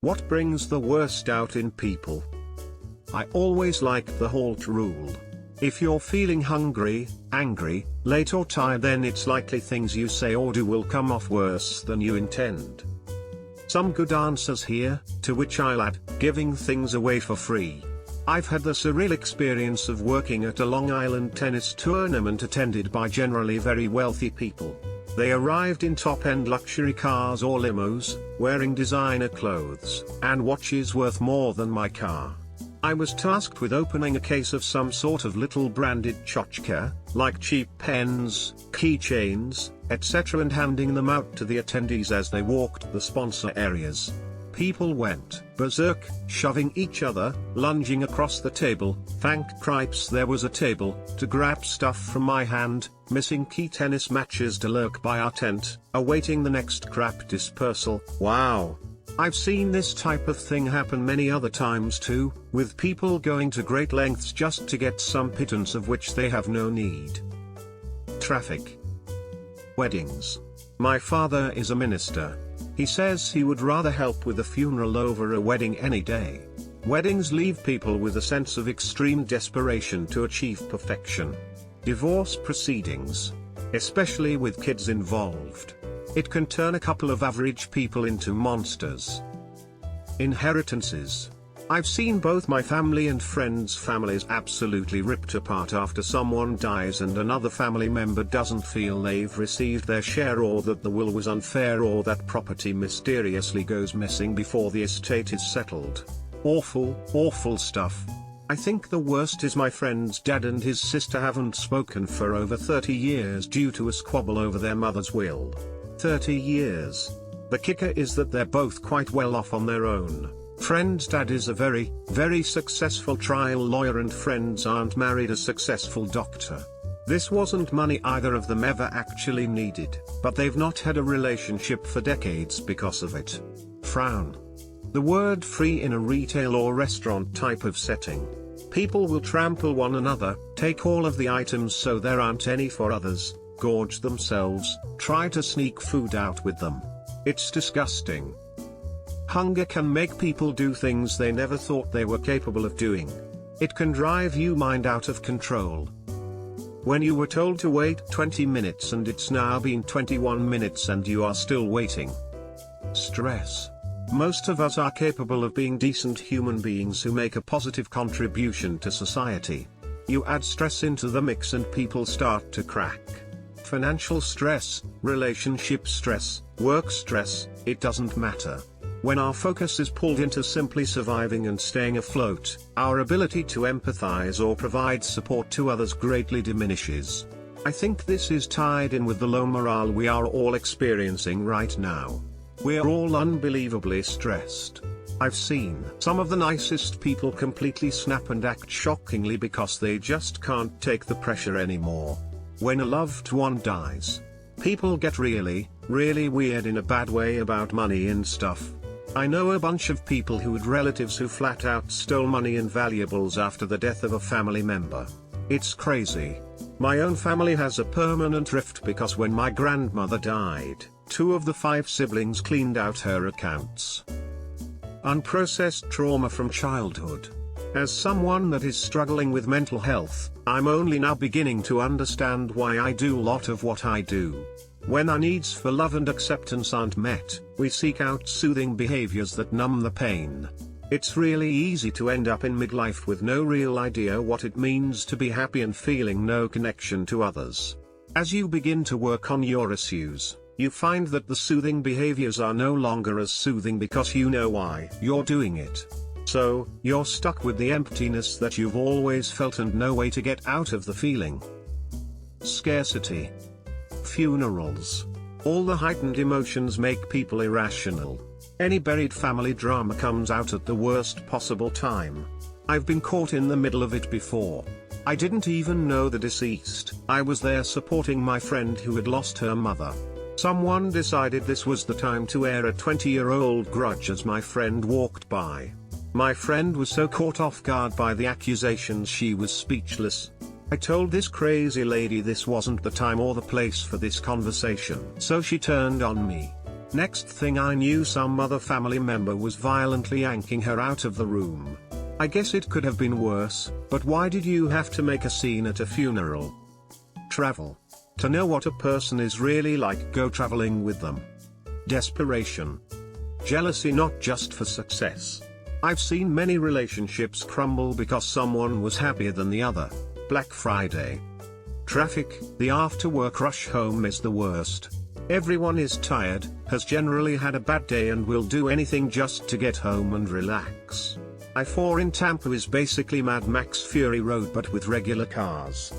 What brings the worst out in people? I always like the HALT rule. If you're feeling hungry, angry, late or tired, then it's likely things you say or do will come off worse than you intend. Some good answers here, to which I'll add, giving things away for free. I've had the surreal experience of working at a Long Island tennis tournament attended by generally very wealthy people. They arrived in top-end luxury cars or limos, wearing designer clothes, and watches worth more than my car. I was tasked with opening a case of some sort of little branded tchotchke, like cheap pens, keychains, etc., and handing them out to the attendees as they walked the sponsor areas. People went berserk, shoving each other, lunging across the table. Thank cripes there was a table, to grab stuff from my hand, missing key tennis matches to lurk by our tent, awaiting the next crap dispersal. Wow. I've seen this type of thing happen many other times too, with people going to great lengths just to get some pittance of which they have no need. Traffic. Weddings. My father is a minister. He says he would rather help with a funeral over a wedding any day. Weddings leave people with a sense of extreme desperation to achieve perfection. Divorce proceedings. Especially with kids involved. It can turn a couple of average people into monsters. Inheritances. I've seen both my family and friends' families absolutely ripped apart after someone dies and another family member doesn't feel they've received their share, or that the will was unfair, or that property mysteriously goes missing before the estate is settled. Awful, awful stuff. I think the worst is my friend's dad and his sister haven't spoken for over 30 years due to a squabble over their mother's will. 30 years. The kicker is that they're both quite well off on their own. Friend's dad is a very, very successful trial lawyer and friend's aunt married a successful doctor. This wasn't money either of them ever actually needed, but they've not had a relationship for decades because of it. Frown. The word free in a retail or restaurant type of setting. People will trample one another, take all of the items so there aren't any for others, gorge themselves, try to sneak food out with them. It's disgusting. Hunger can make people do things they never thought they were capable of doing. It can drive your mind out of control. When you were told to wait 20 minutes and it's now been 21 minutes and you are still waiting. Stress. Most of us are capable of being decent human beings who make a positive contribution to society. You add stress into the mix and people start to crack. Financial stress, relationship stress, work stress, it doesn't matter. When our focus is pulled into simply surviving and staying afloat, our ability to empathize or provide support to others greatly diminishes. I think this is tied in with the low morale we are all experiencing right now. We're all unbelievably stressed. I've seen some of the nicest people completely snap and act shockingly because they just can't take the pressure anymore. When a loved one dies, people get really, really weird in a bad way about money and stuff. I know a bunch of people who had relatives who flat out stole money and valuables after the death of a family member. It's crazy. My own family has a permanent rift because when my grandmother died, 2 of the 5 siblings cleaned out her accounts. Unprocessed trauma from childhood. As someone that is struggling with mental health, I'm only now beginning to understand why I do a lot of what I do. When our needs for love and acceptance aren't met, we seek out soothing behaviors that numb the pain. It's really easy to end up in midlife with no real idea what it means to be happy and feeling no connection to others. As you begin to work on your issues, you find that the soothing behaviors are no longer as soothing because you know why you're doing it. So, you're stuck with the emptiness that you've always felt and no way to get out of the feeling. Scarcity. Funerals. All the heightened emotions make people irrational. Any buried family drama comes out at the worst possible time. I've been caught in the middle of it before. I didn't even know the deceased. I was there supporting my friend who had lost her mother. Someone decided this was the time to air a 20-year-old grudge as my friend walked by. My friend was so caught off guard by the accusations she was speechless. I told this crazy lady this wasn't the time or the place for this conversation. So she turned on me. Next thing I knew, some other family member was violently yanking her out of the room. I guess it could have been worse, but why did you have to make a scene at a funeral? Travel. To know what a person is really like, go traveling with them. Desperation. Jealousy, not just for success. I've seen many relationships crumble because someone was happier than the other. Black Friday. Traffic. The after-work rush home is the worst. Everyone is tired, has generally had a bad day, and will do anything just to get home and relax. I-4 in Tampa is basically Mad Max Fury Road but with regular cars.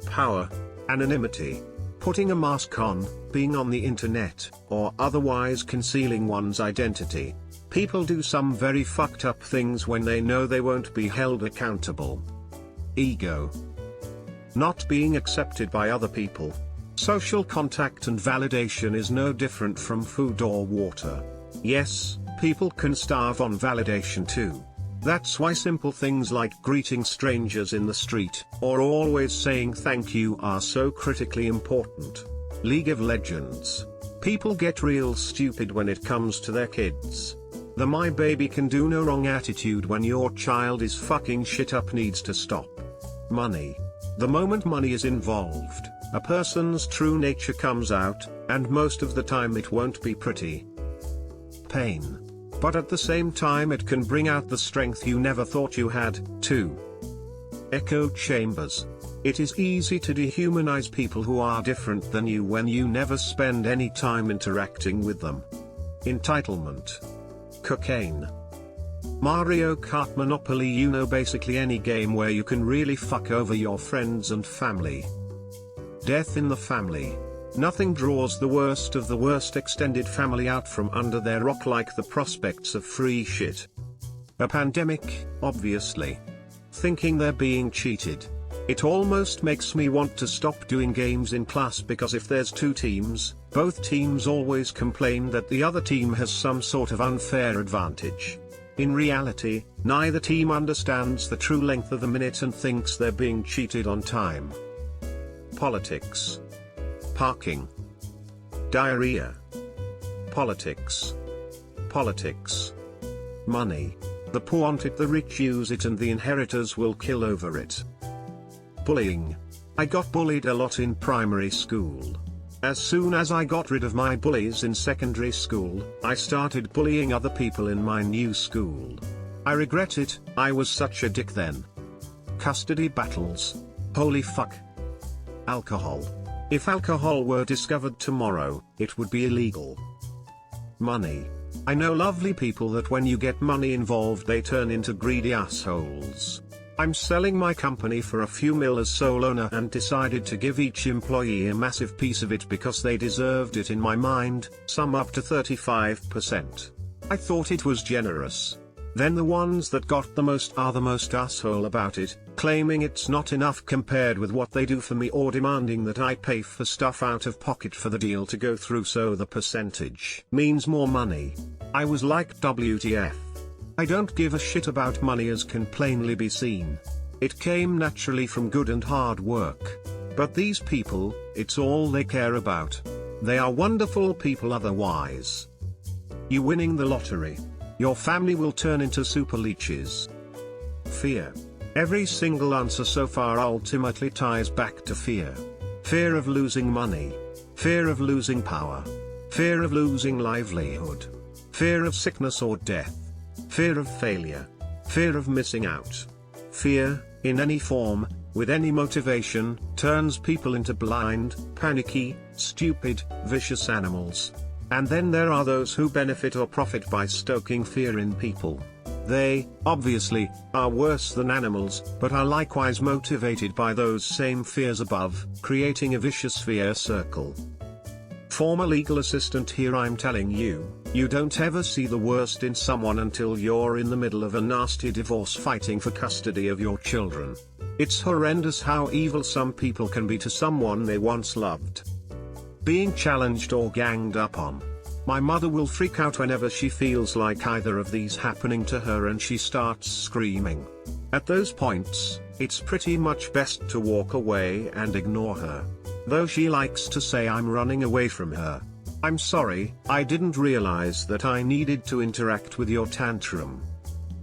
Power. Anonymity. Putting a mask on, being on the internet, or otherwise concealing one's identity. People do some very fucked up things when they know they won't be held accountable. Ego. Not being accepted by other people. Social contact and validation is no different from food or water. Yes, people can starve on validation too. That's why simple things like greeting strangers in the street, or always saying thank you, are so critically important. League of Legends. People get real stupid when it comes to their kids. The "my baby can do no wrong" attitude when your child is fucking shit up needs to stop. Money. The moment money is involved, a person's true nature comes out, and most of the time it won't be pretty. Pain. But at the same time it can bring out the strength you never thought you had, too. Echo chambers. It is easy to dehumanize people who are different than you when you never spend any time interacting with them. Entitlement. Cocaine. Mario Kart, Monopoly, basically any game where you can really fuck over your friends and family. Death in the family. Nothing draws the worst of the worst extended family out from under their rock like the prospects of free shit. A pandemic, obviously. Thinking they're being cheated. It almost makes me want to stop doing games in class, because if there's two teams, both teams always complain that the other team has some sort of unfair advantage. In reality, neither team understands the true length of the minute and thinks they're being cheated on time. Politics. Parking. Diarrhea. Politics. Politics. Money. The poor want it, the rich use it, and the inheritors will kill over it. Bullying. I got bullied a lot in primary school. As soon as I got rid of my bullies in secondary school, I started bullying other people in my new school. I regret it, I was such a dick then. Custody battles. Holy fuck. Alcohol. If alcohol were discovered tomorrow, it would be illegal. Money. I know lovely people that when you get money involved they turn into greedy assholes. I'm selling my company for a few mil as sole owner and decided to give each employee a massive piece of it because they deserved it in my mind, some up to 35%. I thought it was generous. Then the ones that got the most are the most asshole about it, claiming it's not enough compared with what they do for me, or demanding that I pay for stuff out of pocket for the deal to go through, so the percentage means more money. I was like, WTF. I don't give a shit about money, as can plainly be seen. It came naturally from good and hard work. But these people, it's all they care about. They are wonderful people otherwise. You winning the lottery. Your family will turn into super leeches. Fear. Every single answer so far ultimately ties back to fear. Fear of losing money. Fear of losing power. Fear of losing livelihood. Fear of sickness or death. Fear of failure. Fear of missing out. Fear, in any form, with any motivation, turns people into blind, panicky, stupid, vicious animals. And then there are those who benefit or profit by stoking fear in people. They, obviously, are worse than animals, but are likewise motivated by those same fears above, creating a vicious fear circle. Former legal assistant here, I'm telling you, you don't ever see the worst in someone until you're in the middle of a nasty divorce fighting for custody of your children. It's horrendous how evil some people can be to someone they once loved. Being challenged or ganged up on. My mother will freak out whenever she feels like either of these happening to her, and she starts screaming. At those points, it's pretty much best to walk away and ignore her. Though she likes to say I'm running away from her. I'm sorry, I didn't realize that I needed to interact with your tantrum.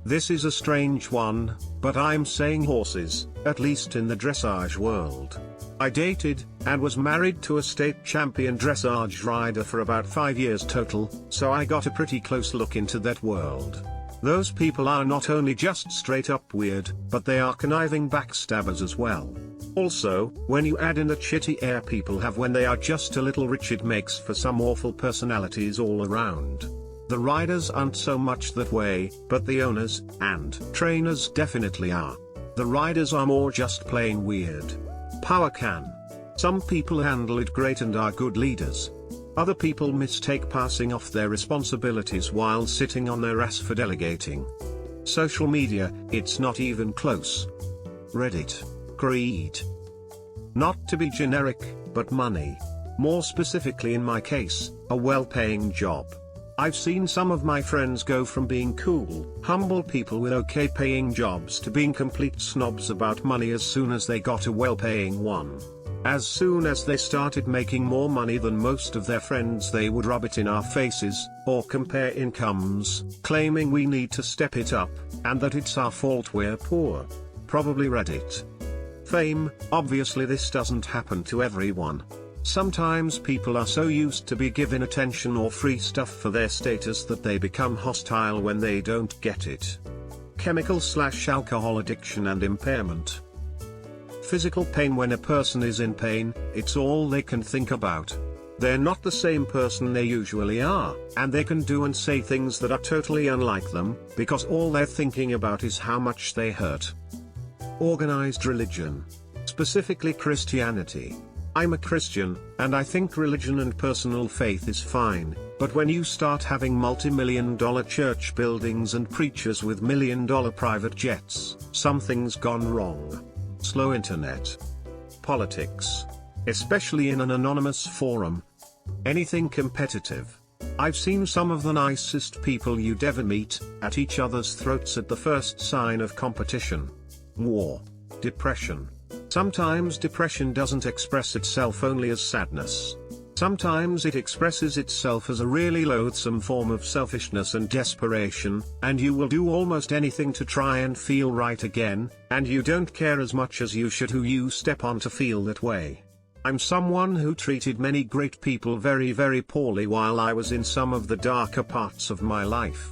This is a strange one, but I'm saying horses, at least in the dressage world. I dated, and was married to a state champion dressage rider for about 5 years total, so I got a pretty close look into that world. Those people are not only just straight up weird, but they are conniving backstabbers as well. Also, when you add in the shitty air people have when they are just a little rich, it makes for some awful personalities all around. The riders aren't so much that way, but the owners and trainers definitely are. The riders are more just plain weird. Power can. Some people handle it great and are good leaders. Other people mistake passing off their responsibilities while sitting on their ass for delegating. Social media, it's not even close. Reddit. Greed. Not to be generic, but money. More specifically in my case, a well-paying job. I've seen some of my friends go from being cool, humble people with okay paying jobs to being complete snobs about money as soon as they got a well-paying one. As soon as they started making more money than most of their friends, they would rub it in our faces, or compare incomes, claiming we need to step it up, and that it's our fault we're poor. Probably Reddit. Fame, obviously this doesn't happen to everyone. Sometimes people are so used to be given attention or free stuff for their status that they become hostile when they don't get it. Chemical/alcohol addiction and impairment. Physical pain. When a person is in pain, it's all they can think about. They're not the same person they usually are, and they can do and say things that are totally unlike them, because all they're thinking about is how much they hurt. Organized religion. Specifically Christianity. I'm a Christian, and I think religion and personal faith is fine, but when you start having multi-million-dollar church buildings and preachers with million-dollar private jets, something's gone wrong. Slow internet. Politics. Especially in an anonymous forum. Anything competitive. I've seen some of the nicest people you'd ever meet, at each other's throats at the first sign of competition. War. Depression. Sometimes depression doesn't express itself only as sadness. Sometimes it expresses itself as a really loathsome form of selfishness and desperation, and you will do almost anything to try and feel right again, and you don't care as much as you should who you step on to feel that way. I'm someone who treated many great people very, very poorly while I was in some of the darker parts of my life.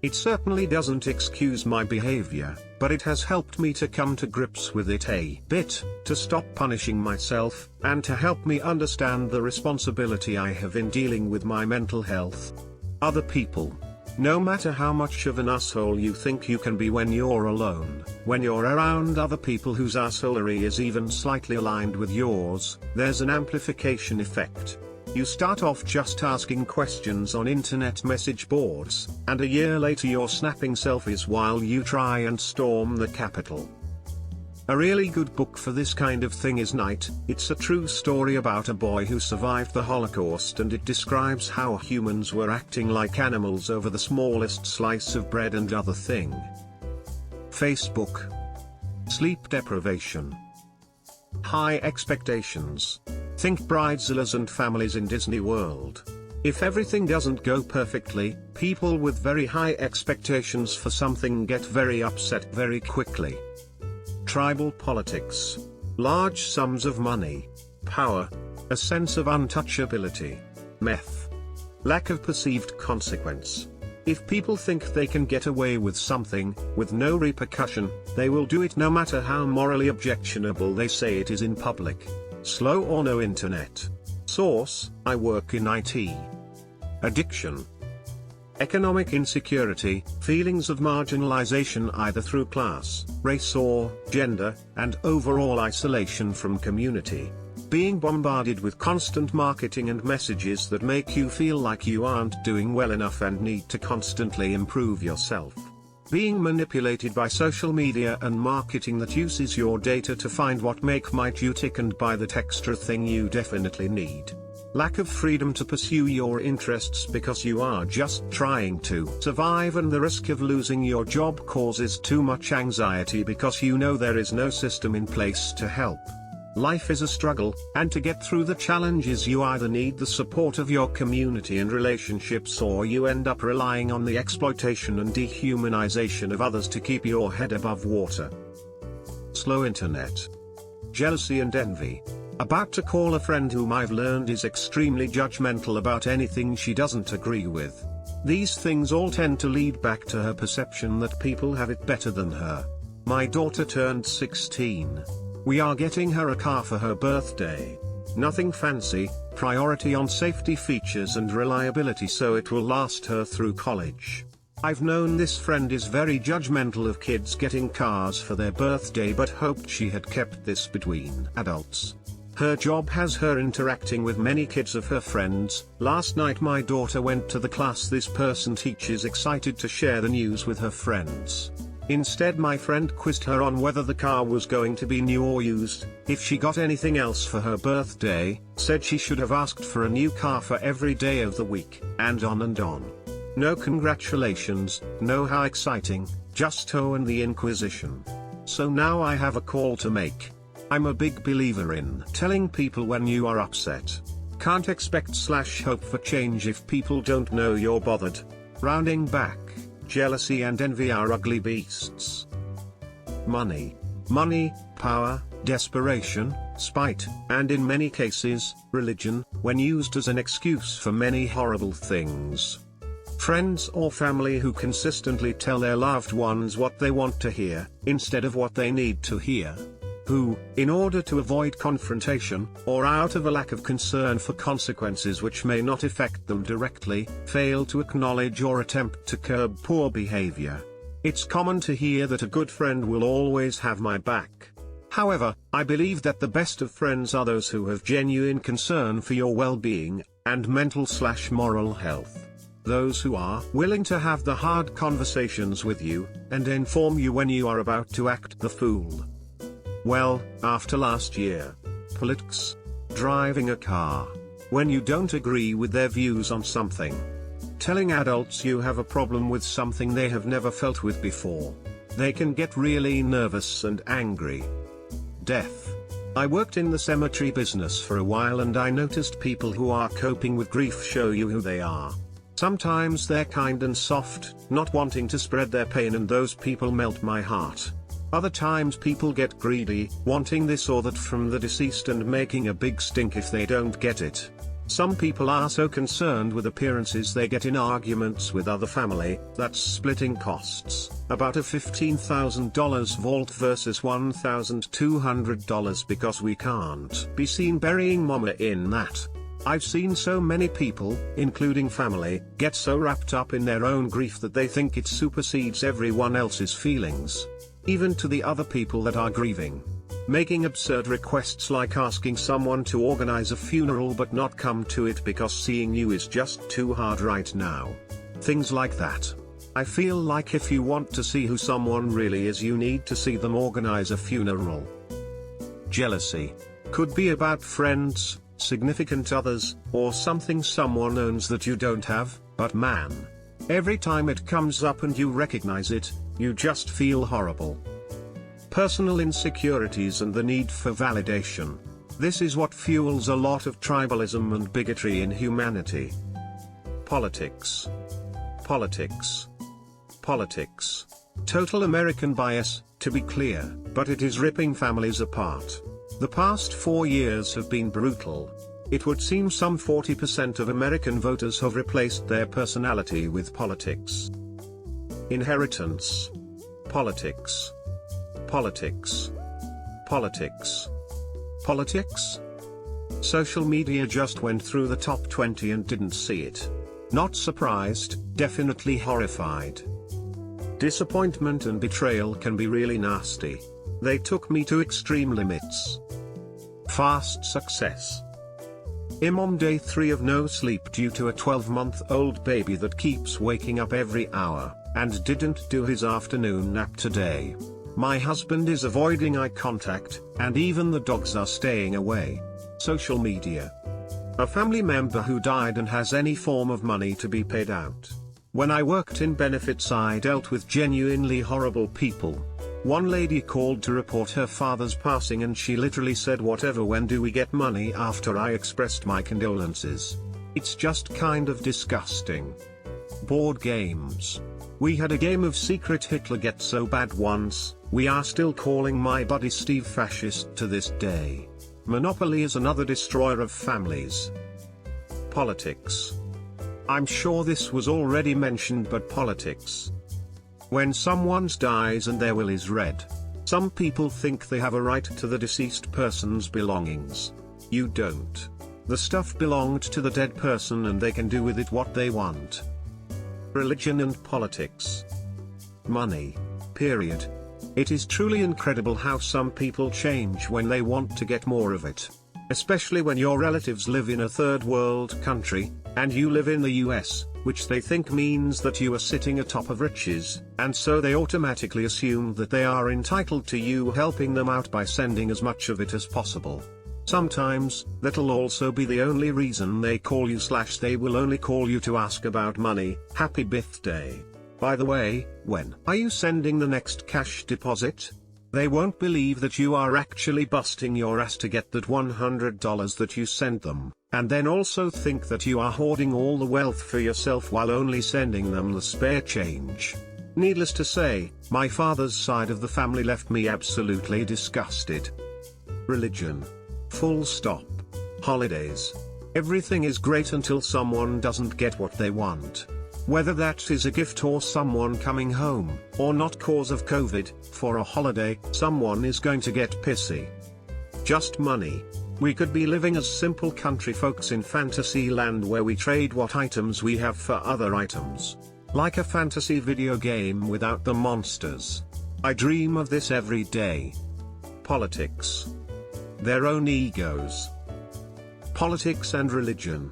It certainly doesn't excuse my behavior, but it has helped me to come to grips with it a bit, to stop punishing myself, and to help me understand the responsibility I have in dealing with my mental health. Other people. No matter how much of an asshole you think you can be when you're alone, when you're around other people whose assholery is even slightly aligned with yours, there's an amplification effect. You start off just asking questions on internet message boards, and a year later you're snapping selfies while you try and storm the Capitol. A really good book for this kind of thing is Night. It's a true story about a boy who survived the Holocaust, and it describes how humans were acting like animals over the smallest slice of bread and other thing. Facebook. Sleep deprivation. High expectations. Think bridezillas and families in Disney World. If everything doesn't go perfectly, people with very high expectations for something get very upset very quickly. Tribal politics. Large sums of money. Power. A sense of untouchability. Meth. Lack of perceived consequence. If people think they can get away with something, with no repercussion, they will do it no matter how morally objectionable they say it is in public. Slow or no internet. Source: I work in IT. Addiction. Economic insecurity, feelings of marginalization either through class, race or gender, and overall isolation from community. Being bombarded with constant marketing and messages that make you feel like you aren't doing well enough and need to constantly improve yourself. Being manipulated by social media and marketing that uses your data to find what might you tick and buy that extra thing you definitely need. Lack of freedom to pursue your interests because you are just trying to survive, and the risk of losing your job causes too much anxiety because you know there is no system in place to help. Life is a struggle, and to get through the challenges you either need the support of your community and relationships, or you end up relying on the exploitation and dehumanization of others to keep your head above water. Slow internet. Jealousy and envy. About to call a friend whom I've learned is extremely judgmental about anything she doesn't agree with. These things all tend to lead back to her perception that people have it better than her. My daughter turned 16. We are getting her a car for her birthday. Nothing fancy, priority on safety features and reliability so it will last her through college. I've known this friend is very judgmental of kids getting cars for their birthday but hoped she had kept this between adults. Her job has her interacting with many kids of her friends. Last night my daughter went to the class this person teaches excited to share the news with her friends. Instead my friend quizzed her on whether the car was going to be new or used, if she got anything else for her birthday, said she should have asked for a new car for every day of the week, and on and on. No congratulations, no how exciting, just toe and the inquisition. So now I have a call to make. I'm a big believer in telling people when you are upset. Can't expect/hope for change if people don't know you're bothered. Rounding back. Jealousy and envy are ugly beasts. Money. Money, power, desperation, spite, and in many cases, religion, when used as an excuse for many horrible things. Friends or family who consistently tell their loved ones what they want to hear, instead of what they need to hear. Who, in order to avoid confrontation, or out of a lack of concern for consequences which may not affect them directly, fail to acknowledge or attempt to curb poor behavior. It's common to hear that a good friend will always have my back. However, I believe that the best of friends are those who have genuine concern for your well-being, and mental/moral health. Those who are willing to have the hard conversations with you, and inform you when you are about to act the fool. Well, after last year. Politics. Driving a car. When you don't agree with their views on something. Telling adults you have a problem with something they have never felt with before. They can get really nervous and angry. Death. I worked in the cemetery business for a while and I noticed people who are coping with grief show you who they are. Sometimes they're kind and soft, not wanting to spread their pain, and those people melt my heart. Other times people get greedy, wanting this or that from the deceased and making a big stink if they don't get it. Some people are so concerned with appearances they get in arguments with other family, that's splitting costs, about a $15,000 vault versus $1,200 because we can't be seen burying mama in that. I've seen so many people, including family, get so wrapped up in their own grief that they think it supersedes everyone else's feelings. Even to the other people that are grieving. Making absurd requests like asking someone to organize a funeral but not come to it because seeing you is just too hard right now. Things like that. I feel like if you want to see who someone really is, you need to see them organize a funeral. Jealousy. Could be about friends, significant others, or something someone owns that you don't have, but man. Every time it comes up and you recognize it, you just feel horrible. Personal insecurities and the need for validation. This is what fuels a lot of tribalism and bigotry in humanity. Politics. Politics. Politics. Total American bias, to be clear, but it is ripping families apart. The past 4 years have been brutal. It would seem some 40% of American voters have replaced their personality with politics. Inheritance. Politics. Politics. Politics. Politics? Social media just went through the top 20 and didn't see it. Not surprised, definitely horrified. Disappointment and betrayal can be really nasty. They took me to extreme limits. Fast success. I'm on day 3 of no sleep due to a 12-month-old baby that keeps waking up every hour, and didn't do his afternoon nap today. My husband is avoiding eye contact, and even the dogs are staying away. Social media. A family member who died and has any form of money to be paid out. When I worked in benefits I dealt with genuinely horrible people. One lady called to report her father's passing and she literally said, "Whatever, when do we get money?" after I expressed my condolences. It's just kind of disgusting. Board games. We had a game of Secret Hitler get so bad once, we are still calling my buddy Steve fascist to this day. Monopoly is another destroyer of families. Politics. I'm sure this was already mentioned, but politics. When someone dies and their will is read, some people think they have a right to the deceased person's belongings. You don't. The stuff belonged to the dead person and they can do with it what they want. Religion and politics. Money. Period. It is truly incredible how some people change when they want to get more of it. Especially when your relatives live in a third world country, and you live in the US, which they think means that you are sitting atop of riches, and so they automatically assume that they are entitled to you helping them out by sending as much of it as possible. Sometimes, that'll also be the only reason they call you / they will only call you to ask about money. Happy birthday. By the way, when are you sending the next cash deposit? They won't believe that you are actually busting your ass to get that $100 that you sent them, and then also think that you are hoarding all the wealth for yourself while only sending them the spare change. Needless to say, my father's side of the family left me absolutely disgusted. Religion. Full stop. Holidays. Everything is great until someone doesn't get what they want. Whether that is a gift or someone coming home, or not cause of COVID, for a holiday, someone is going to get pissy. Just money. We could be living as simple country folks in fantasy land where we trade what items we have for other items. Like a fantasy video game without the monsters. I dream of this every day. Politics. Their own egos. Politics and religion.